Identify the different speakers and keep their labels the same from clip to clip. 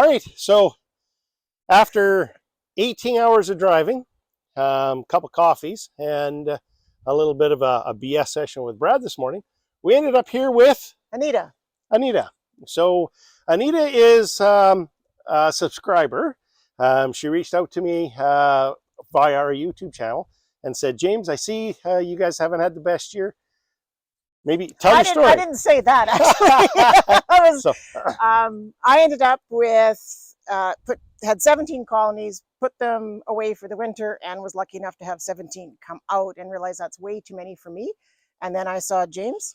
Speaker 1: right, so after 18 hours of driving, a couple coffees, and a little bit of a BS session with Brad this morning, we ended up here with
Speaker 2: Anita.
Speaker 1: So Anita is a subscriber. She reached out to me via our YouTube channel and said, James, I see you guys haven't had the best year. Maybe tell your story.
Speaker 2: I didn't say that, actually. I ended up with, had 17 colonies, put them away for the winter, and was lucky enough to have 17 come out and realized that's way too many for me. And then I saw James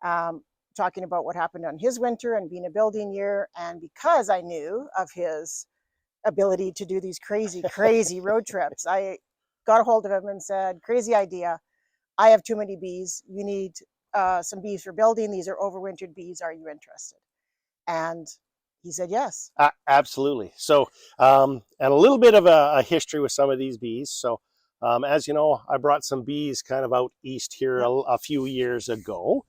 Speaker 2: talking about what happened on his winter and being a building year. And because I knew of his ability to do these crazy road trips, I got a hold of him and said, crazy idea. I have too many bees. You need some bees for building. These are overwintered bees. Are you interested? And he said yes.
Speaker 1: Absolutely. So, and a little bit of a history with some of these bees. So, as you know, I brought some bees kind of out east here a few years ago.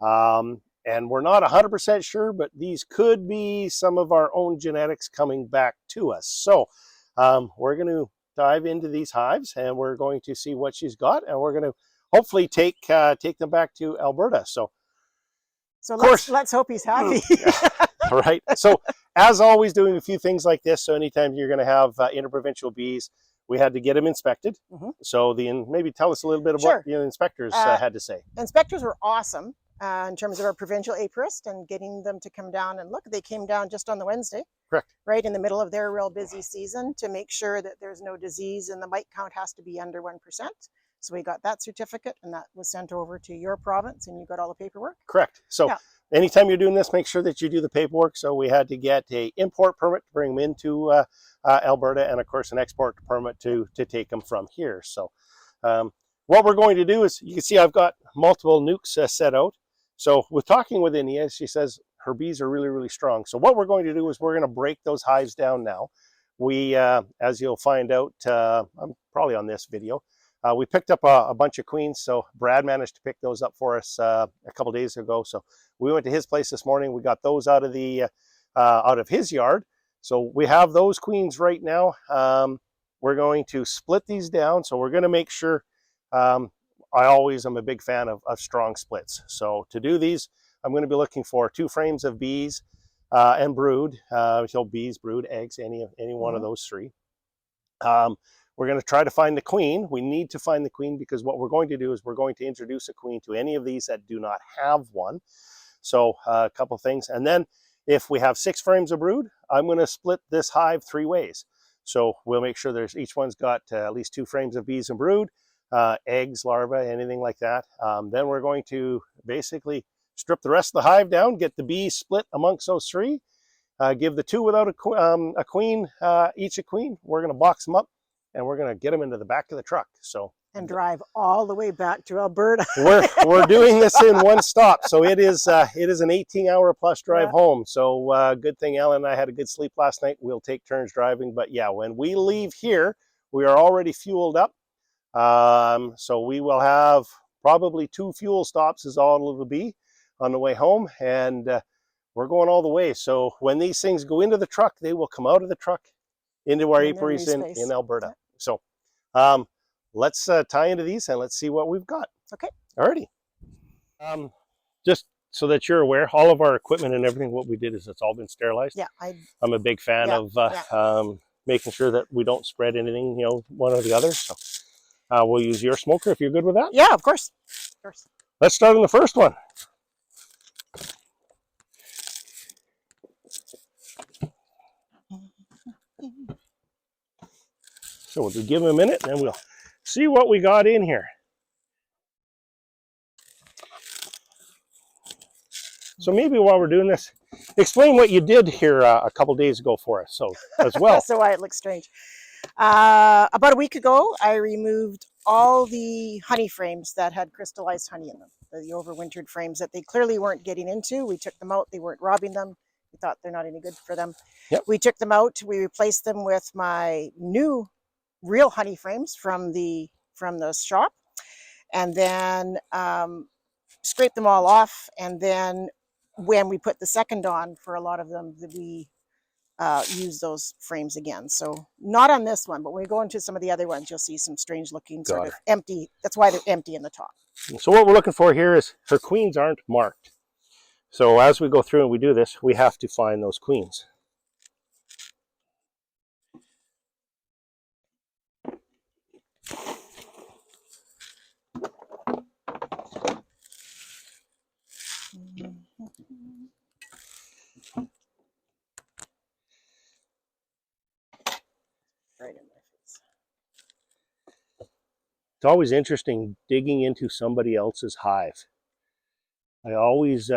Speaker 1: And we're not 100% sure, but these could be some of our own genetics coming back to us. So, we're going to dive into these hives, and we're going to see what she's got, and we're going to hopefully take them back to Alberta. So
Speaker 2: let's hope he's happy.
Speaker 1: All right. So as always, doing a few things like this. So anytime you're going to have interprovincial bees, we had to get them inspected. So maybe tell us a little bit about what the inspectors had to say.
Speaker 2: Inspectors were awesome in terms of our provincial apiarist and getting them to come down and look. They came down just on the Wednesday.
Speaker 1: Correct.
Speaker 2: Right in the middle of their real busy season to make sure that there's no disease, and the mite count has to be under 1%. So we got that certificate, and that was sent over to your province, and you got all the paperwork.
Speaker 1: Correct. So anytime you're doing this, make sure that you do the paperwork. So we had to get an import permit to bring them into Alberta, and of course an export permit to take them from here. So what we're going to do is, you can see I've got multiple nucs set out. So with talking with India, she says her bees are really strong. So what we're going to do is we're going to break those hives down now. We, as you'll find out, I'm probably on this video, we picked up a bunch of queens. So Brad managed to pick those up for us a couple days ago. So we went to his place this morning. We got those out of his yard. So we have those queens right now. We're going to split these down. So we're going to make sure, I always am a big fan of strong splits. So to do these, I'm going to be looking for 2 frames of bees and brood. So bees, brood, eggs, any one of those 3. We're going to try to find the queen. We need to find the queen, because what we're going to do is we're going to introduce a queen to any of these that do not have one. So a couple things. And then if we have 6 frames of brood, I'm going to split this hive 3 ways. So we'll make sure each one's got at least 2 frames of bees and brood, eggs, larvae, anything like that. Then we're going to basically strip the rest of the hive down, get the bees split amongst those 3, give the 2 without a queen, each a queen. We're going to box them up, and we're going to get them into the back of the truck. So
Speaker 2: and drive all the way back to Alberta.
Speaker 1: we're doing this in one stop. So it is an 18-hour plus drive home. So good thing Ellen and I had a good sleep last night. We'll take turns driving. But yeah, when we leave here, we are already fueled up. So we will have probably 2 fuel stops is all it'll be on the way home. And we're going all the way. So when these things go into the truck, they will come out of the truck into our apiaries in Alberta. So let's tie into these and let's see what we've got.
Speaker 2: Okay.
Speaker 1: Alrighty. Just so that you're aware, all of our equipment and everything, what we did is it's all been sterilized.
Speaker 2: Yeah,
Speaker 1: I'm a big fan of making sure that we don't spread anything, one or the other. So we'll use your smoker if you're good with that.
Speaker 2: Yeah, of course. Of course.
Speaker 1: Let's start on the first one. So we'll give him a minute, and then we'll see what we got in here. So maybe while we're doing this, explain what you did here a couple days ago for us, so as well.
Speaker 2: So why it looks strange. About a week ago, I removed all the honey frames that had crystallized honey in them, the overwintered frames that they clearly weren't getting into. We took them out. They weren't robbing them. We thought they're not any good for them.
Speaker 1: Yep.
Speaker 2: We took them out. We replaced them with my new real honey frames from the shop, and then scraped them all off. And then when we put the second on for a lot of them, we use those frames again. So not on this one, but when we go into some of the other ones, you'll see some strange looking sort of empty. That's why they're empty in the top.
Speaker 1: So what we're looking for here is her queens aren't marked. So as we go through and we do this, we have to find those queens.
Speaker 2: Right in my face.
Speaker 1: It's always interesting digging into somebody else's hive. I always,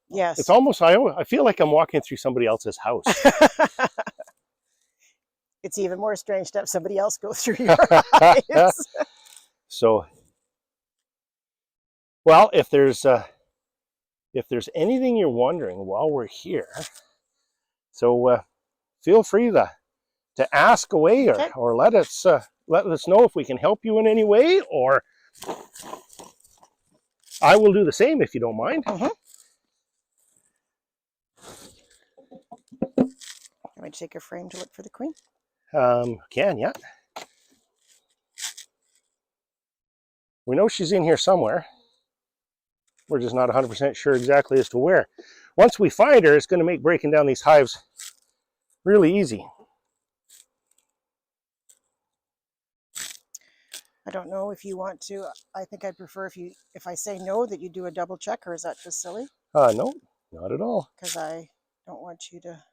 Speaker 2: yes.
Speaker 1: It's almost, I feel like I'm walking through somebody else's house.
Speaker 2: It's even more strange to have somebody else go through your hives.
Speaker 1: So, well, if there's anything you're wondering while we're here, so feel free to ask away, or let us know if we can help you in any way, or I will do the same if you don't mind.
Speaker 2: Want me to take a frame to look for the queen?
Speaker 1: Can, yeah. We know she's in here somewhere. We're just not 100% sure exactly as to where. Once we find her, it's going to make breaking down these hives really easy.
Speaker 2: I don't know if you want to. I think I'd prefer if I say no that you do a double check, or is that just silly?
Speaker 1: No, not at all.
Speaker 2: Because I don't want you to.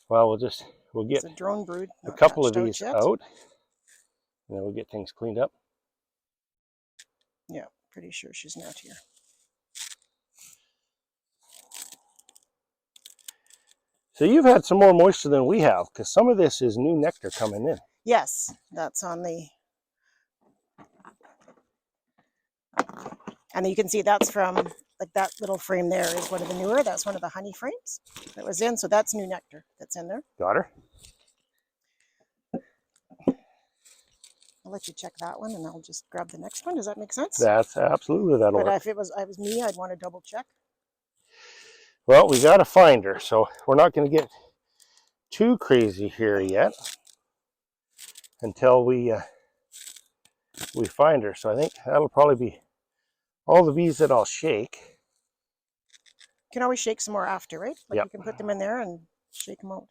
Speaker 1: Well, we'll get
Speaker 2: a drone brood,
Speaker 1: a couple of these out, and then we'll get things cleaned up.
Speaker 2: Yeah, pretty sure she's not here.
Speaker 1: So you've had some more moisture than we have, because some of this is new nectar coming in.
Speaker 2: Yes, that's on the, and you can see that's from, like, that little frame there is one of the newer. That's one of the honey frames that was in. So that's new nectar that's in there.
Speaker 1: Got her.
Speaker 2: I'll let you check that one, and I'll just grab the next one. Does that make sense?
Speaker 1: That's absolutely, that'll work.
Speaker 2: But if it was me, I'd want to double check.
Speaker 1: Well, we got to find her, so we're not going to get too crazy here yet until we find her. So I think that'll probably be all the bees that I'll shake.
Speaker 2: You can always shake some more after, right? Like,
Speaker 1: yep.
Speaker 2: You can put them in there and shake them out.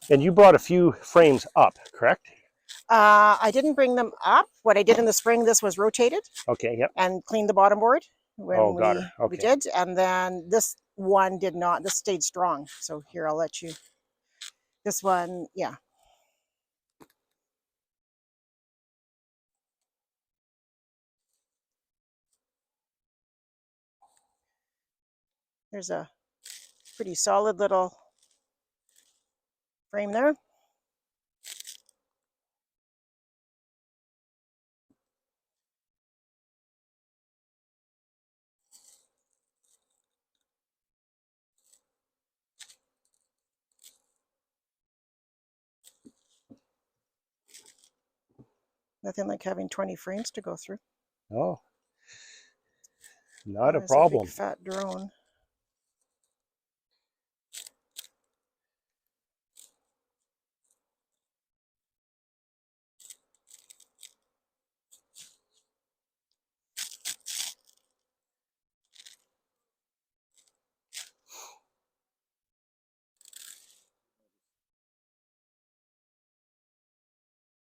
Speaker 1: And you brought a few frames up, correct?
Speaker 2: I didn't bring them up. What I did in the spring, this was rotated.
Speaker 1: Okay, yep.
Speaker 2: And cleaned the bottom board when
Speaker 1: we
Speaker 2: did. And then this one did not. This stayed strong. So here, I'll let you. This one, yeah. There's a pretty solid little frame there. Nothing like having 20 frames to go through.
Speaker 1: Oh, not a problem.
Speaker 2: A big fat drone.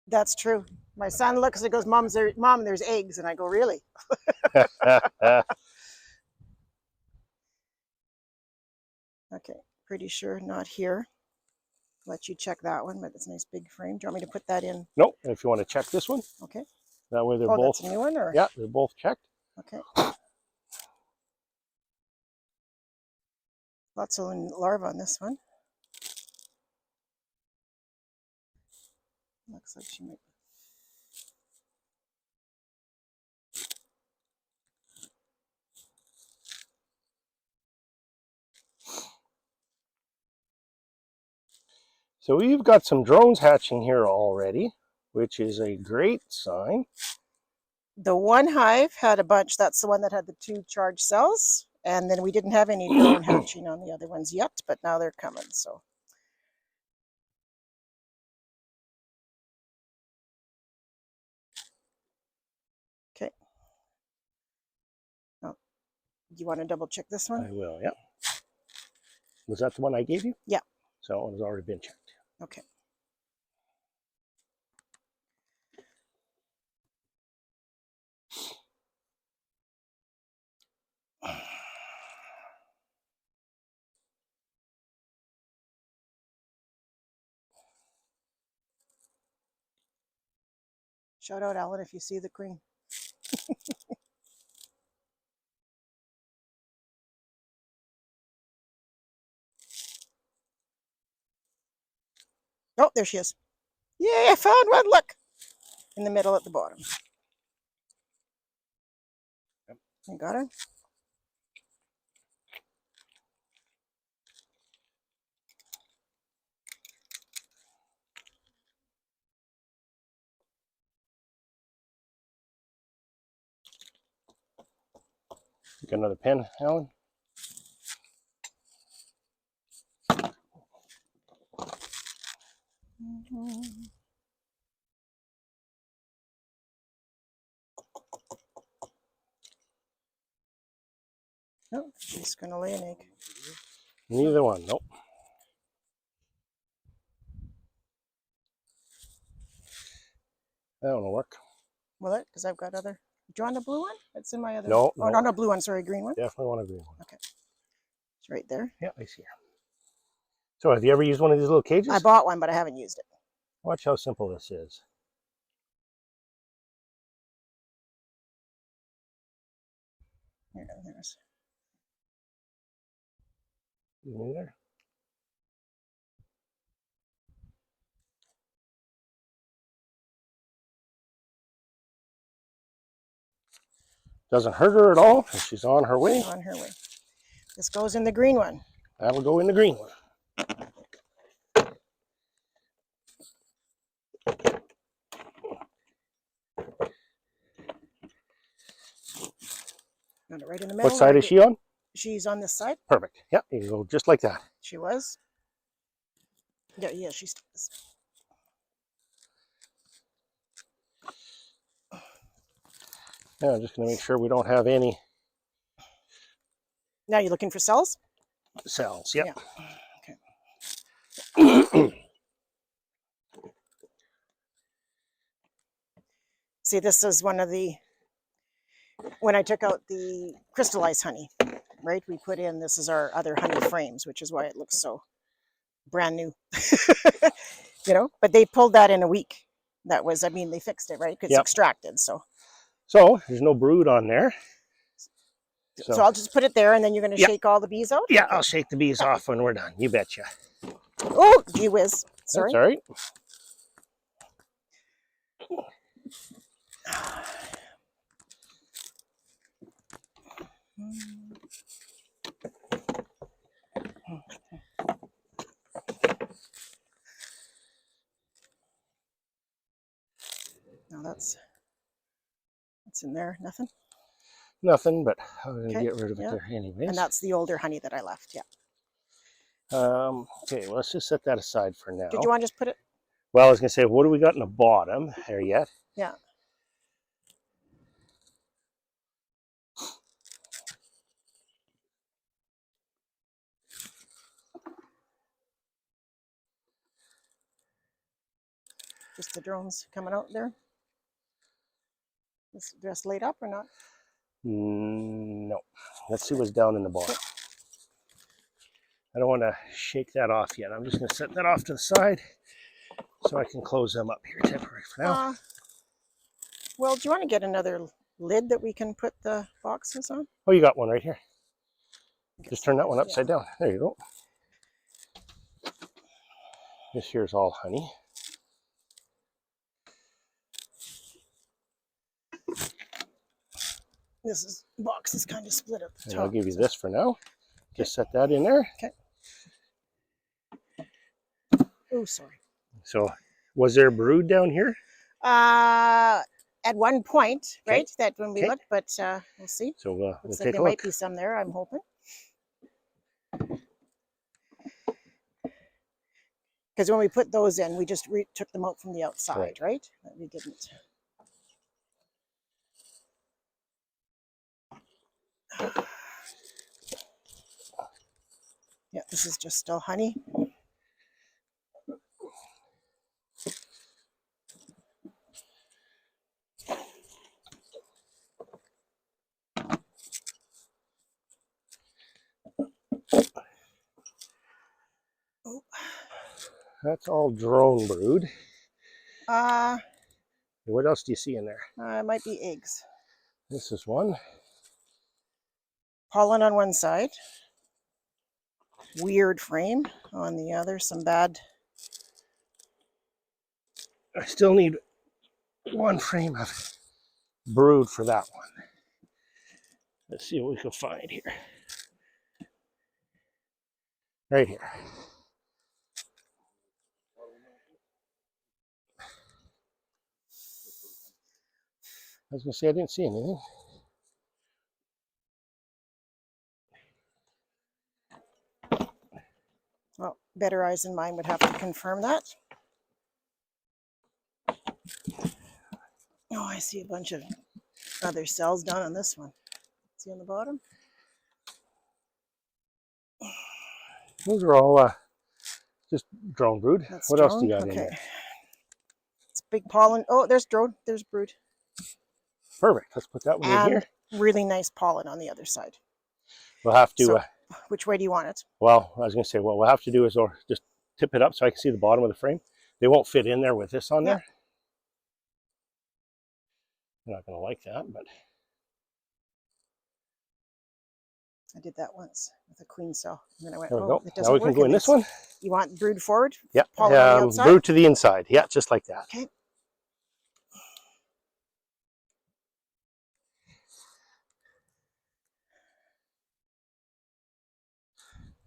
Speaker 2: That's true. My son looks and goes, Mom, there's eggs. And I go, really? Okay, pretty sure not here. Let you check that one, but it's a nice big frame. Do you want me to put that in?
Speaker 1: Nope. If you want to check this one.
Speaker 2: Okay.
Speaker 1: That way they're both.
Speaker 2: That's a new one, or?
Speaker 1: Yeah, they're both checked.
Speaker 2: Okay. Lots of larvae on this one. Looks like she might.
Speaker 1: So we've got some drones hatching here already, which is a great sign.
Speaker 2: The one hive had a bunch. That's the one that had the 2 charged cells. And then we didn't have any drone hatching on the other ones yet, but now they're coming. So okay. Oh, do you want to double check this one?
Speaker 1: I will, yeah. Was that the one I gave you?
Speaker 2: Yeah.
Speaker 1: So it has already been checked.
Speaker 2: Okay. Shout out, Alan, if you see the queen. Oh, there she is. Yay, I found one. Look. In the middle at the bottom.
Speaker 1: Yep.
Speaker 2: You got her?
Speaker 1: You got another pen, Alan?
Speaker 2: Oh, she's going to lay an egg.
Speaker 1: Neither one, nope. That won't work.
Speaker 2: Will it? Because I've got other. Do you want a blue one? It's in my other.
Speaker 1: No,
Speaker 2: Oh, no, blue one. Sorry, green one.
Speaker 1: Definitely want a green one.
Speaker 2: Okay. It's right there.
Speaker 1: Yeah, I see her. So have you ever used one of these little cages?
Speaker 2: I bought one, but I haven't used it.
Speaker 1: Watch how simple this is.
Speaker 2: There's.
Speaker 1: You there? Doesn't hurt her at all. She's on her way.
Speaker 2: On her way. This goes in the green one.
Speaker 1: That'll go in the green one.
Speaker 2: Got it right in the middle.
Speaker 1: What side is she on?
Speaker 2: She's on this side.
Speaker 1: Perfect. Yeah, you can go just like that.
Speaker 2: She was. Yeah, she's.
Speaker 1: Yeah, I'm just going to make sure we don't have any
Speaker 2: Now you're looking for cells?
Speaker 1: cells. Yep.
Speaker 2: Yeah. Okay. See, this is one of the, when I took out the crystallized honey, right? We put in, this is our other honey frames, which is why it looks so brand new. You know, but they pulled that in a week. That was, I mean, they fixed it, right? Because it's extracted, so.
Speaker 1: So there's no brood on there.
Speaker 2: So I'll just put it there, and then you're going to shake all the bees out?
Speaker 1: Yeah, I'll shake the bees off when we're done. You betcha.
Speaker 2: Oh, gee whiz. Sorry.
Speaker 1: That's all right.
Speaker 2: No, that's in there. Nothing?
Speaker 1: Nothing, but I'm going to get rid of it there anyways.
Speaker 2: And that's the older honey that I left, yeah.
Speaker 1: Okay, well, let's just set that aside for now.
Speaker 2: Did you want to just put it?
Speaker 1: Well, I was going to say, what do we got in the bottom there yet?
Speaker 2: Yeah. Just the drones coming out there? Is the dress laid up or not?
Speaker 1: No. Let's see what's down in the bottom. I don't want to shake that off yet. I'm just going to set that off to the side so I can close them up here temporarily for now.
Speaker 2: Well, do you want to get another lid that we can put the boxes on?
Speaker 1: Oh, you got one right here. Just turn that one upside down. There you go. This here's all honey.
Speaker 2: This box is kind of split at the top.
Speaker 1: And I'll give you this for now. Just set that in there.
Speaker 2: Okay. Oh, sorry.
Speaker 1: So, was there brood down here?
Speaker 2: at one point,
Speaker 1: Okay.
Speaker 2: right? That when we
Speaker 1: Okay.
Speaker 2: looked, but we'll see.
Speaker 1: So we'll
Speaker 2: Looks like
Speaker 1: take
Speaker 2: there
Speaker 1: a
Speaker 2: might
Speaker 1: look.
Speaker 2: be some there, I'm hoping. Because when we put those in, we just took them out from the outside, right? We didn't. Yeah, this is just still honey. Oh.
Speaker 1: That's all drone brood.
Speaker 2: Uh,
Speaker 1: What else do you see in there?
Speaker 2: it might be eggs.
Speaker 1: This is one.
Speaker 2: Pollen on one side. Weird frame on the other. Some bad.
Speaker 1: I still need one frame of brood for that one. Let's see what we can find here. Right here. I was going to say I didn't see anything.
Speaker 2: Well, better eyes than mine would have to confirm that. Oh, I see a bunch of other cells down on this one. See on the bottom?
Speaker 1: Those are all just drone brood.
Speaker 2: That's
Speaker 1: what
Speaker 2: drone.
Speaker 1: else do you got in
Speaker 2: Okay.
Speaker 1: there?
Speaker 2: It's big pollen. Oh, there's drone. There's brood.
Speaker 1: Perfect. Let's put that one in here.
Speaker 2: And really nice pollen on the other side.
Speaker 1: We'll have to.
Speaker 2: So, which way do you want it?
Speaker 1: Well, I was going to say what we'll have to do is just tip it up so I can see the bottom of the frame. They won't fit in there with this on there. You're not going to like that, but
Speaker 2: I did that once with a queen cell. And then I went,
Speaker 1: there we
Speaker 2: oh,
Speaker 1: go.
Speaker 2: it doesn't
Speaker 1: Now we
Speaker 2: work.
Speaker 1: can go in this one.
Speaker 2: You want brood forward?
Speaker 1: Yeah.
Speaker 2: Pollen on the outside?
Speaker 1: Brood to the inside. Yeah, just like that.
Speaker 2: Okay.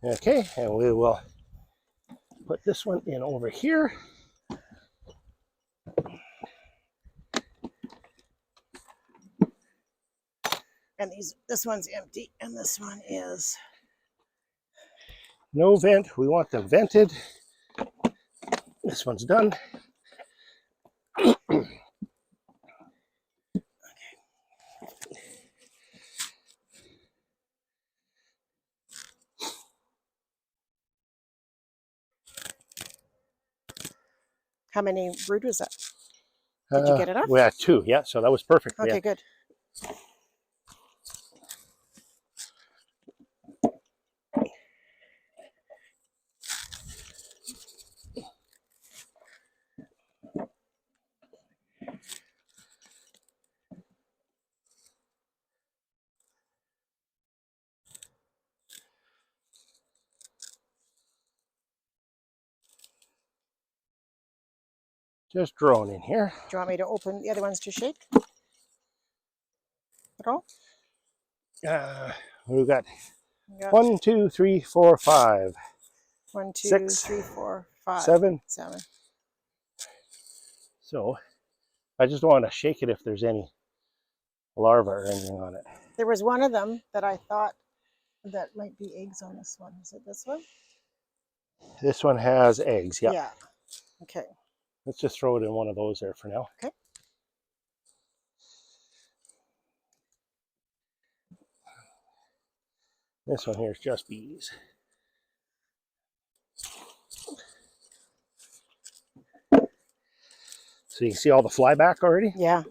Speaker 1: Okay, and we will put this one in over here.
Speaker 2: And this one's empty, and this one is
Speaker 1: No vent. We want them vented. This one's done.
Speaker 2: How many brood was that? Did you get enough?
Speaker 1: We had 2, yeah, so that was perfect.
Speaker 2: Okay, good.
Speaker 1: Just drone in here.
Speaker 2: Do you want me to open the other ones to shake at all?
Speaker 1: We've got 1, 2, 3, 4, 5.
Speaker 2: 1, 2,
Speaker 1: 6,
Speaker 2: 3, 4, 5,
Speaker 1: 7.
Speaker 2: 7.
Speaker 1: So I just want to shake it if there's any larvae or anything on it.
Speaker 2: There was one of them that I thought that might be eggs on this one. Is it this one?
Speaker 1: This one has eggs, yeah.
Speaker 2: Yeah. Okay.
Speaker 1: Let's just throw it in one of those there for now.
Speaker 2: Okay.
Speaker 1: This one here is just bees. So you can see all the flyback already?
Speaker 2: Yeah.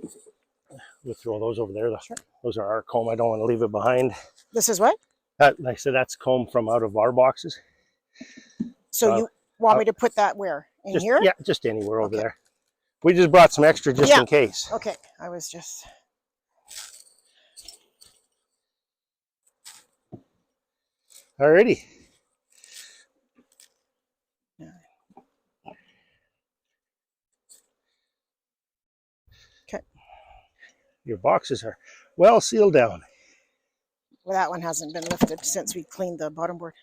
Speaker 1: We'll throw those over there.
Speaker 2: Sure.
Speaker 1: Those are our comb. I don't want to leave it behind.
Speaker 2: This is what?
Speaker 1: Like I said, that's comb from out of our boxes.
Speaker 2: So you want me to put that where? In here?
Speaker 1: Yeah, just anywhere over there. We just brought some extra just in case.
Speaker 2: Okay, I was just...
Speaker 1: Alrighty.
Speaker 2: Okay.
Speaker 1: Your boxes are well sealed down.
Speaker 2: Well, that one hasn't been lifted since we cleaned the bottom board.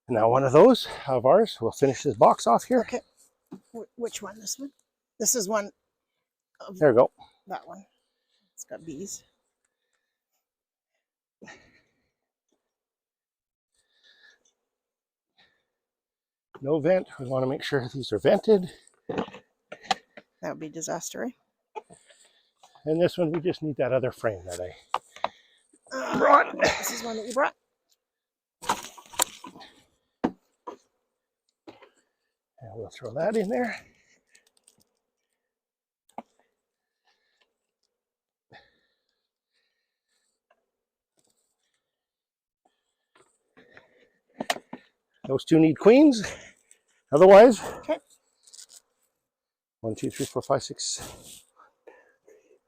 Speaker 1: Now one of those of ours, we'll finish this box off here.
Speaker 2: Okay. Which one? This one? This is one of
Speaker 1: There we go.
Speaker 2: that one. It's got bees.
Speaker 1: No vent. We want to make sure these are vented.
Speaker 2: That would be disaster, right?
Speaker 1: And this one, we just need that other frame that I brought.
Speaker 2: This is one that you brought.
Speaker 1: And we'll throw that in there. Those two need queens. Otherwise,
Speaker 2: okay.
Speaker 1: 1, 2, 3, 4, 5, 6,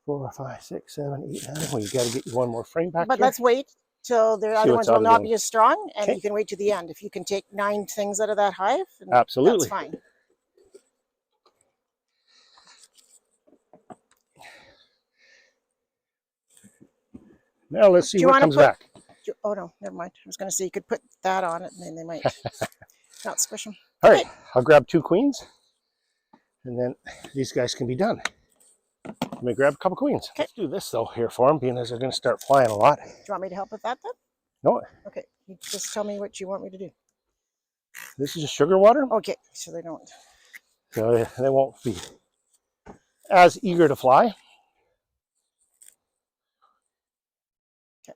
Speaker 1: 4, 5, 6, 7, 8, 9. Well, you got to get you one more frame back
Speaker 2: But
Speaker 1: here.
Speaker 2: let's wait till the other ones will not be as strong, and
Speaker 1: okay.
Speaker 2: you can wait to the end. If you can take 9 things out of that hive,
Speaker 1: absolutely,
Speaker 2: that's fine.
Speaker 1: Now let's see what comes back.
Speaker 2: Oh no, never mind. I was going to say you could put that on it, and then they might not squish them.
Speaker 1: All right, I'll grab 2 queens, and then these guys can be done. Let me grab a couple queens.
Speaker 2: Okay.
Speaker 1: Let's do this though here for them, being as they're going to start flying a lot.
Speaker 2: Do you want me to help with that then?
Speaker 1: No.
Speaker 2: Okay, you just tell me what you want me to do.
Speaker 1: This is just sugar water.
Speaker 2: Okay, so they don't.
Speaker 1: So they won't be as eager to fly.
Speaker 2: Okay.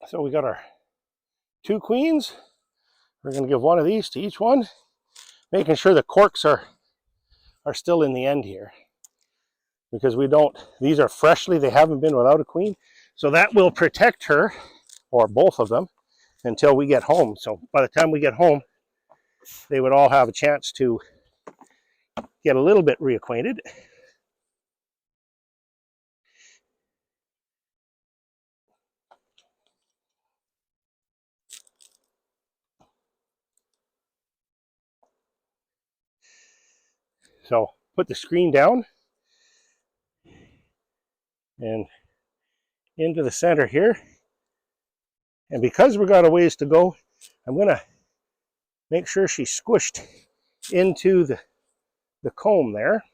Speaker 1: So we got our 2 queens. We're going to give one of these to each one, making sure the corks are still in the end here, because we don't, these are freshly, they haven't been without a queen, so that will protect her, or both of them, until we get home. So by the time we get home, they would all have a chance to get a little bit reacquainted. So put the screen down and into the center here. And because we've got a ways to go, I'm going to make sure she's squished into the comb there.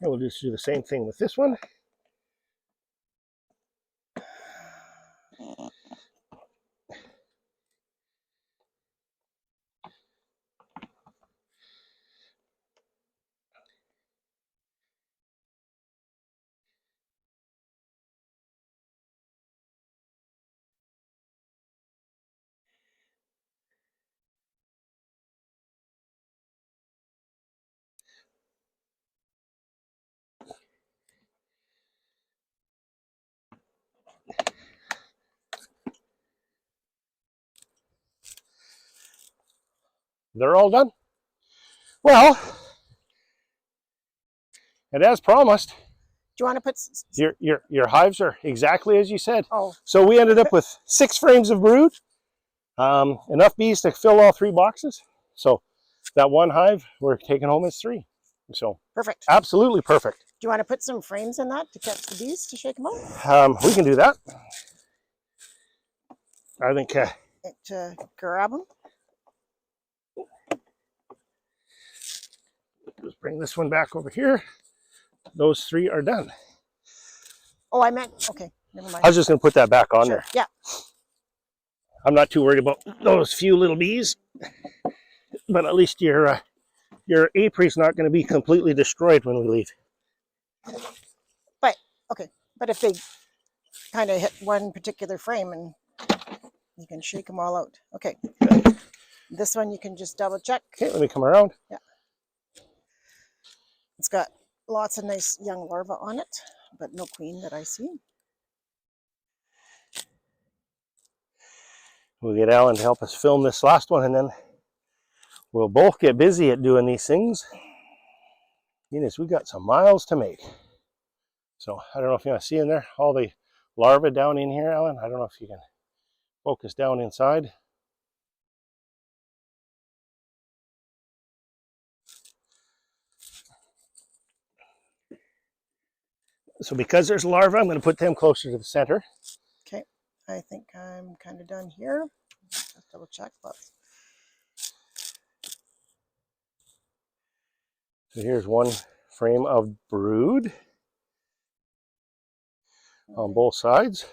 Speaker 1: And we'll just do the same thing with this one. They're all done. Well, and as promised,
Speaker 2: you want to put?
Speaker 1: Your hives are exactly as you said.
Speaker 2: Oh,
Speaker 1: so we ended up with 6 frames of brood, enough bees to fill all 3 boxes. So that one hive we're taking home is 3. So
Speaker 2: perfect.
Speaker 1: absolutely perfect.
Speaker 2: Do you want to put some frames in that to catch the bees to shake them out?
Speaker 1: We can do that. I think
Speaker 2: To grab them.
Speaker 1: just bring this one back over here. Those 3 are done.
Speaker 2: Oh, I meant, okay, never mind.
Speaker 1: I was just going to put that back on there.
Speaker 2: Yeah.
Speaker 1: I'm not too worried about those few little bees, but at least your apiary's not going to be completely destroyed when we leave.
Speaker 2: But, okay, but if they kind of hit one particular frame and you can shake them all out. Okay. This one you can just double check.
Speaker 1: Okay, let me come around.
Speaker 2: Yeah. It's got lots of nice young larvae on it, but no queen that I see.
Speaker 1: We'll get Alan to help us film this last one, and then we'll both get busy at doing these things. Yes, we got some miles to make. So I don't know if you want to see in there all the larvae down in here, Alan. I don't know if you can focus down inside. So because there's larvae, I'm going to put them closer to the center.
Speaker 2: Okay, I think I'm kind of done here. Just double check.
Speaker 1: So here's one frame of brood on both sides.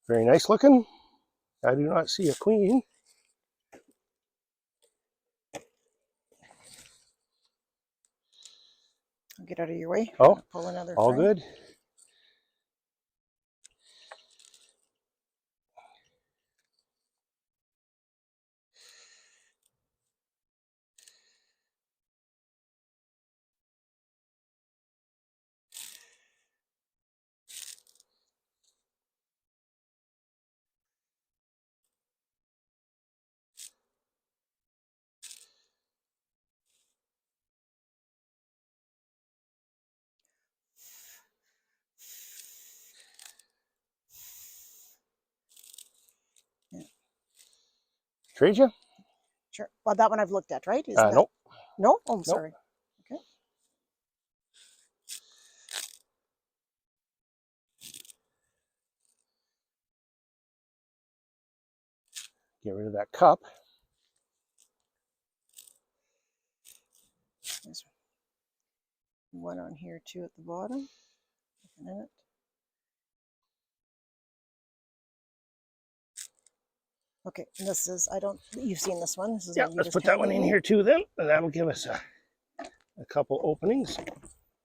Speaker 1: Very nice looking. I do not see a queen.
Speaker 2: I'll get out of your way.
Speaker 1: Oh,
Speaker 2: pull another
Speaker 1: all
Speaker 2: frame.
Speaker 1: good.
Speaker 2: Yeah.
Speaker 1: Trade you?
Speaker 2: Sure. Well, that one I've looked at, right? Isn't
Speaker 1: Nope.
Speaker 2: No? Oh, I'm
Speaker 1: Nope.
Speaker 2: sorry. Okay.
Speaker 1: Get rid of that cup.
Speaker 2: There's one on here too at the bottom. A minute. Okay, and this is, you've seen this one. This is
Speaker 1: Yeah,
Speaker 2: what you
Speaker 1: let's
Speaker 2: just
Speaker 1: put that one
Speaker 2: handed
Speaker 1: in
Speaker 2: me.
Speaker 1: here too then, and that'll give us a couple openings.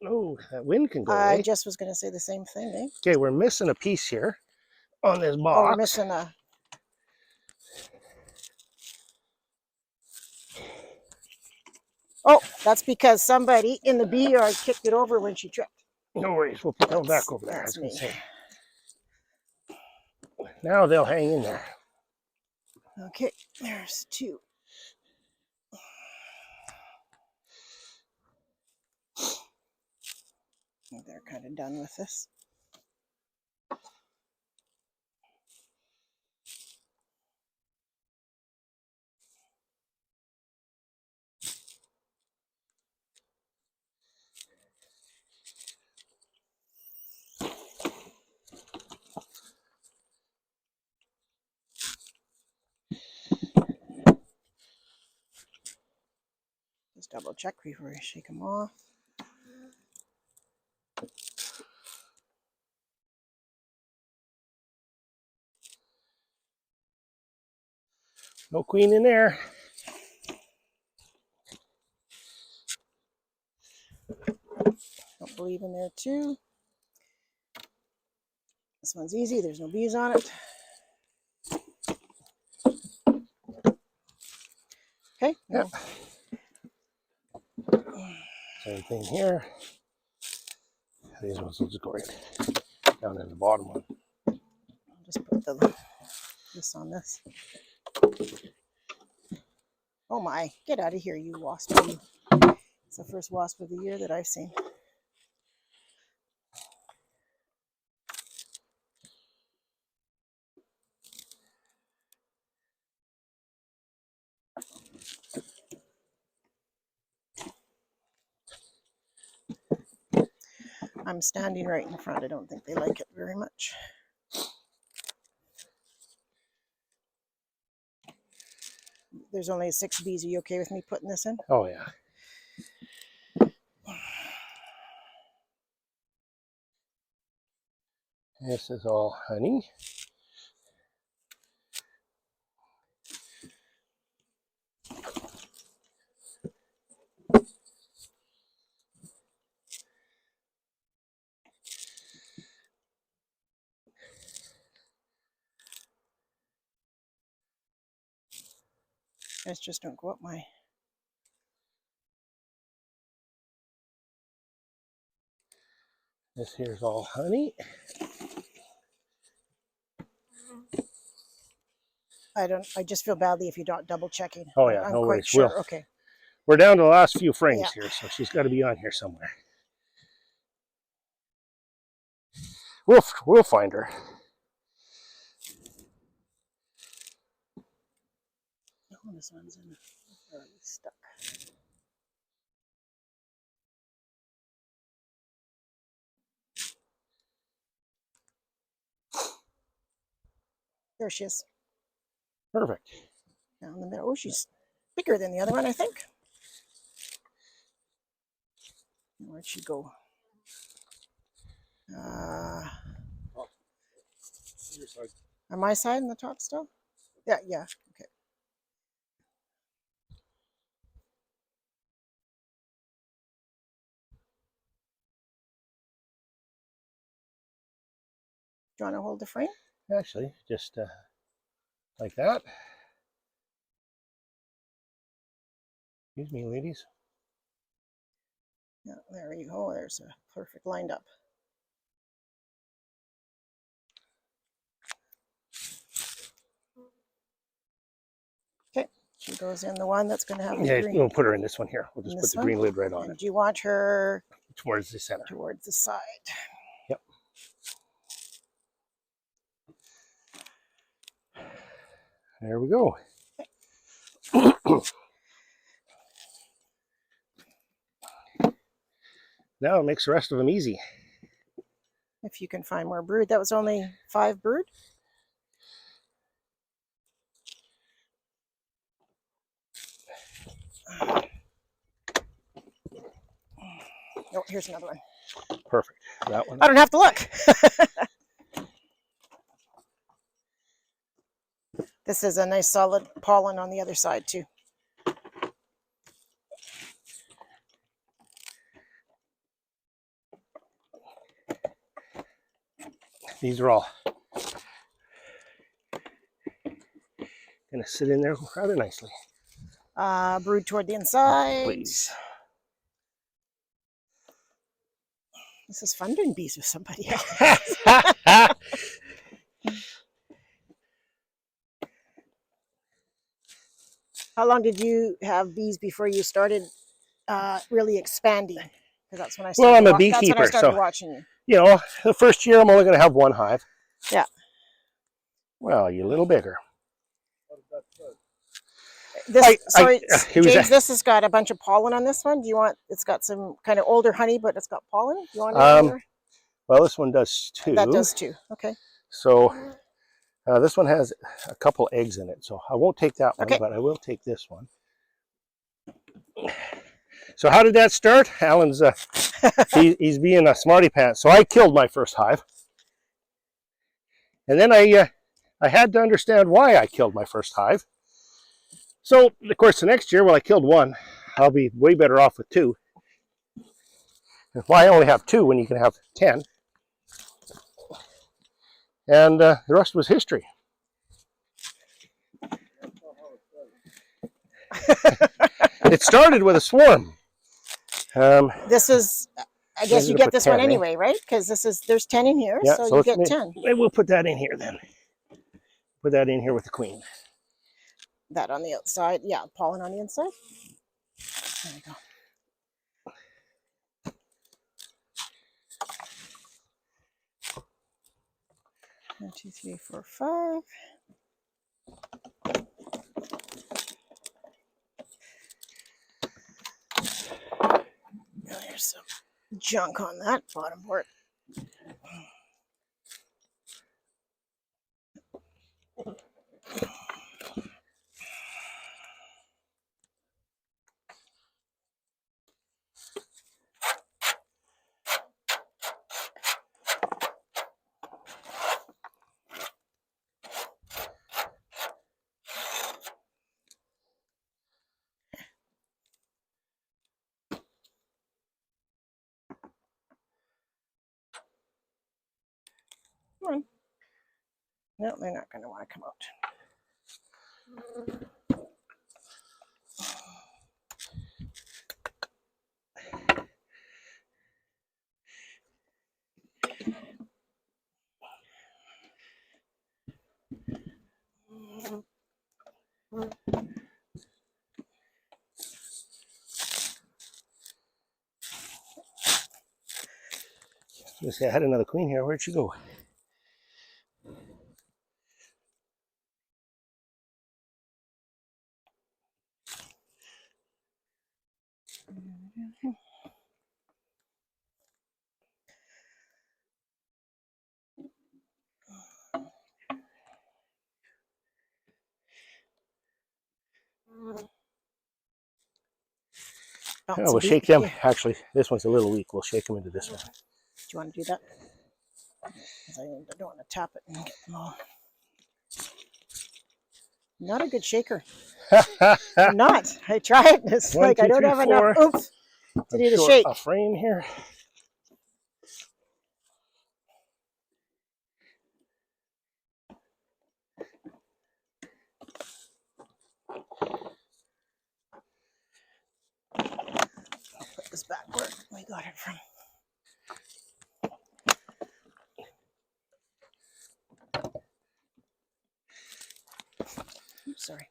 Speaker 1: Oh, that wind can go
Speaker 2: I
Speaker 1: away.
Speaker 2: just was going to say the same thing, eh?
Speaker 1: Okay, we're missing a piece here on this box.
Speaker 2: Oh, we're missing a... Oh, that's because somebody in the bee yard kicked it over when she tripped.
Speaker 1: No worries, we'll put that one back over there.
Speaker 2: That's me.
Speaker 1: Say. Now they'll hang in there.
Speaker 2: Okay, there's 2. They're kind of done with this. Just double check before I shake them off.
Speaker 1: No queen in there.
Speaker 2: Don't believe in there too. This one's easy. There's no bees on it. Okay.
Speaker 1: Yep. Same thing here. These ones will just go right down in the bottom one.
Speaker 2: I'll just put this on this. Oh my, get out of here, you wasp. It's the first wasp of the year that I've seen. I'm standing right in front. I don't think they like it very much. There's only 6 bees. Are you okay with me putting this in?
Speaker 1: Oh, yeah. This is all honey.
Speaker 2: Guys just don't go up my...
Speaker 1: This here's all honey.
Speaker 2: I just feel badly if you're not double checking.
Speaker 1: Oh yeah,
Speaker 2: I'm
Speaker 1: no
Speaker 2: quite
Speaker 1: worries.
Speaker 2: sure. Okay.
Speaker 1: We're down to the last few frames
Speaker 2: Yeah.
Speaker 1: here, so she's got to be on here somewhere. We'll find her.
Speaker 2: Oh, this one's in already stuck. There she is.
Speaker 1: Perfect.
Speaker 2: Down the middle. Oh, she's bigger than the other one, I think. Where'd she go? On my side in the top still? Yeah, yeah. Okay. Do you want to hold the frame?
Speaker 1: Actually, just like that. Excuse me, ladies.
Speaker 2: Yeah, there you go. There's a perfect lined up. Okay, she goes in the one that's going to have the green.
Speaker 1: We'll put her in this one here. We'll just put the green lid right on it.
Speaker 2: Do you want her
Speaker 1: towards the center?
Speaker 2: Towards the side.
Speaker 1: Yep. There we go. Now it makes the rest of them easy.
Speaker 2: If you can find more brood. That was only 5 brood. Oh, here's another one.
Speaker 1: Perfect. That one.
Speaker 2: I don't have to look. This is a nice solid pollen on the other side too.
Speaker 1: These are all going to sit in there rather nicely.
Speaker 2: Brood toward the inside.
Speaker 1: Please.
Speaker 2: This is fun doing bees with somebody else. How long did you have bees before you started really expanding? Because that's when I started.
Speaker 1: Well, I'm a beekeeper,
Speaker 2: that's when I started
Speaker 1: so
Speaker 2: watching you.
Speaker 1: You know, the first year I'm only going to have 1 hive.
Speaker 2: Yeah.
Speaker 1: Well, you're a little bigger.
Speaker 2: This, James, this has got a bunch of pollen on this one. Do you want? It's got some kind of older honey, but it's got pollen. Do you want?
Speaker 1: Well, this one does too.
Speaker 2: That does too. Okay.
Speaker 1: So this one has a couple eggs in it, so I won't take that one, but I will take this one. So how did that start? Alan's he's being a smarty pants. So I killed my first hive, and then I had to understand why I killed my first hive. So of course the next year, well, I killed 1. I'll be way better off with 2. Why only have 2 when you can have 10? And the rest was history. It started with a swarm.
Speaker 2: This is, I guess you get this 10, one anyway, right? Because there's 10 in here, yeah, so you get 10.
Speaker 1: We'll put that in here then. Put that in here with the queen.
Speaker 2: that on the outside. Yeah, pollen on the inside. There we go. 1, 2, 3, 4, 5. There's some junk on that bottom part. Come on. No, they're not going to want to come out.
Speaker 1: I had another queen here. Where'd she go? Oh, we'll shake them. Actually, this one's a little weak. We'll shake them into this one.
Speaker 2: Do you want to do that? Because I don't want to tap it and get them all. Not a good shaker. I'm not. I tried. It's
Speaker 1: One,
Speaker 2: like
Speaker 1: two,
Speaker 2: I don't
Speaker 1: three,
Speaker 2: have
Speaker 1: four.
Speaker 2: enough oomph to do the shake.
Speaker 1: A frame here.
Speaker 2: Put this back where we got it from. Oops, sorry.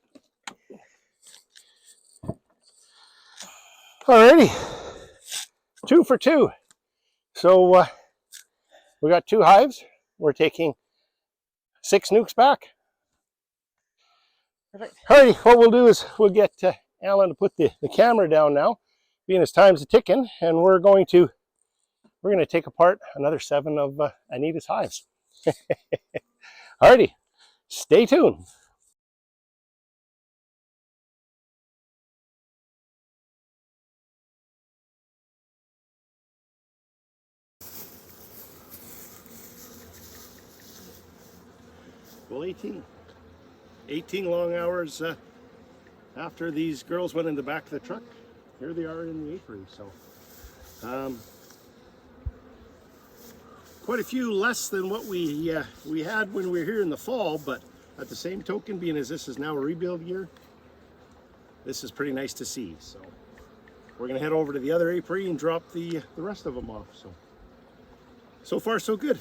Speaker 1: Alrighty, 2 for 2. So we got 2 hives. We're taking 6 nucs back.
Speaker 2: Perfect.
Speaker 1: Alrighty, what we'll do is we'll get Alan to put the camera down now, being his time's a ticking, and we're going to take apart another 7 of Anita's hives. Alrighty, stay tuned. Well, 18 long hours after these girls went in the back of the truck, here they are in the apiary. So quite a few less than what we had when we were here in the fall, but at the same token, being as this is now a rebuild year, this is pretty nice to see. So we're gonna head over to the other apiary and drop the rest of them off. So far so good.